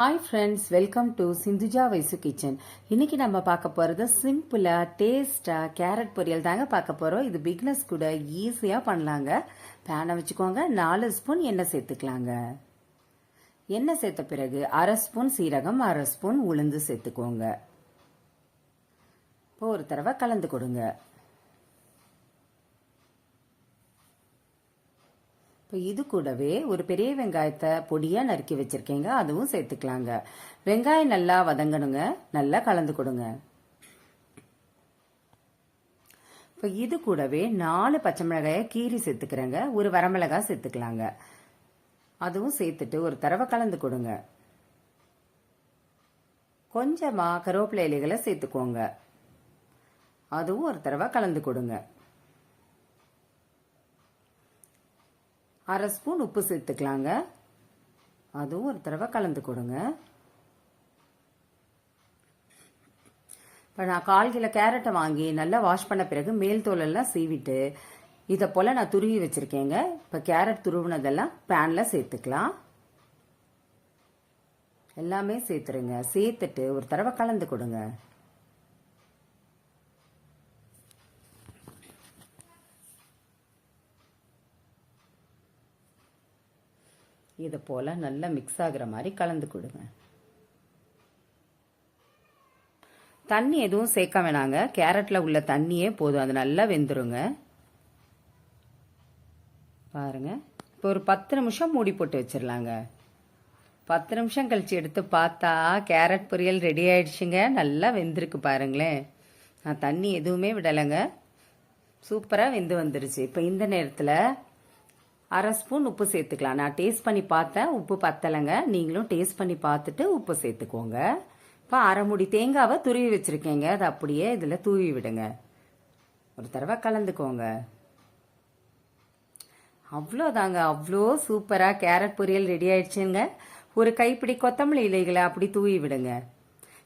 Hi friends, welcome to Sindhuja Vaisu kitchen. இன்னைக்கு நம்ம பார்க்க போகிறது சிம்பிளாக டேஸ்ட்டாக கேரட் பொரியல் தாங்க பார்க்க போகிறோம். இது பிக்னஸ் கூட ஈஸியாக பண்ணலாங்க. பேனை வச்சுக்கோங்க, 4 ஸ்பூன் எண்ணெய் சேர்த்துக்கலாங்க. எண்ணெய் சேர்த்த பிறகு 1/2 ஸ்பூன் சீரகம், 1/2 ஸ்பூன் உளுந்து சேர்த்துக்கோங்க. இப்போ ஒரு தடவை கலந்து கொடுங்க. இப்போ இது கூடவே ஒரு பெரிய வெங்காயத்தை பொடியாக நறுக்கி வச்சிருக்கேங்க, அதுவும் சேர்த்துக்கலாங்க. வெங்காயம் நல்லா வதங்கணுங்க, நல்லா கலந்து கொடுங்க. இப்போ இது கூடவே 4 பச்சை மிளகாயை கீரி சேர்த்துக்கிறேங்க, ஒரு வரமிளகாய் சேர்த்துக்கலாங்க. அதுவும் சேர்த்துட்டு ஒரு தடவை கலந்து கொடுங்க. கொஞ்சமாக கருவேப்பிலை இலைகளை சேர்த்துக்கோங்க, அதுவும் ஒரு தடவை கலந்து கொடுங்க. 1/2 ஸ்பூன் உப்பு சேர்த்துக்கலாங்க, அதுவும் ஒரு தடவை கலந்து கொடுங்க. இப்போ நான் 1/4 கிலோ கேரட்டை வாங்கி நல்லா வாஷ் பண்ண பிறகு மேல் தோலெல்லாம் சீவிட்டு இதை போல் நான் துருவி வச்சுருக்கேங்க. இப்போ கேரட் துருவினதெல்லாம் பேனில் சேர்த்துக்கலாம். எல்லாமே சேர்த்துருங்க. சேர்த்துட்டு ஒரு தடவை கலந்து கொடுங்க. இதை போல் நல்லா மிக்ஸ் ஆகிற மாதிரி கலந்து கொடுங்க. தண்ணி எதுவும் சேர்க்க வேணாங்க, கேரட்டில் உள்ள தண்ணியே போதும், அது நல்லா வெந்துருங்க. பாருங்க, இப்போ ஒரு 10 நிமிஷம் மூடி போட்டு வச்சிடலாங்க. 10 நிமிஷம் கழிச்சு எடுத்து பார்த்தா கேரட் பொரியல் ரெடி ஆயிடுச்சுங்க. நல்லா வெந்திருக்கு பாருங்களேன். நான் தண்ணி எதுவுமே விடலைங்க, சூப்பராக வெந்து வந்துருச்சு. இப்போ இந்த நேரத்தில் 1/2 ஸ்பூன் உப்பு சேர்த்துக்கலாம். நான் டேஸ்ட் பண்ணி பார்த்தேன், உப்பு பத்தலைங்க. நீங்களும் டேஸ்ட் பண்ணி பார்த்துட்டு உப்பு சேர்த்துக்கோங்க. இப்போ 1/2 மூடி தேங்காவை துருவி வச்சுருக்கேங்க, அதை அப்படியே இதில் தூவி விடுங்க. ஒரு தடவை கலந்துக்கோங்க. அவ்வளோதாங்க, அவ்வளோ சூப்பராக கேரட் பொரியல் ரெடி ஆயிடுச்சுங்க. ஒரு கைப்பிடி கொத்தமல்லி இலைகளை அப்படி தூவி விடுங்க.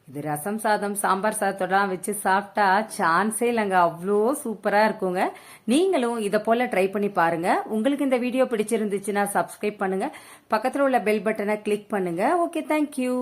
இது ரசம் சாதம், சாம்பார் சாதத்தோடலாம் வச்சு சாப்பிட்டா சான்ஸே இல்லைங்க, அவ்வளோ சூப்பராக இருக்குங்க. நீங்களும் இதை போல் ட்ரை பண்ணி பாருங்க. உங்களுக்கு இந்த வீடியோ பிடிச்சிருந்துச்சுன்னா சப்ஸ்கிரைப் பண்ணுங்க, பக்கத்தில் உள்ள பெல் பட்டனை கிளிக் பண்ணுங்க. Okay, thank you.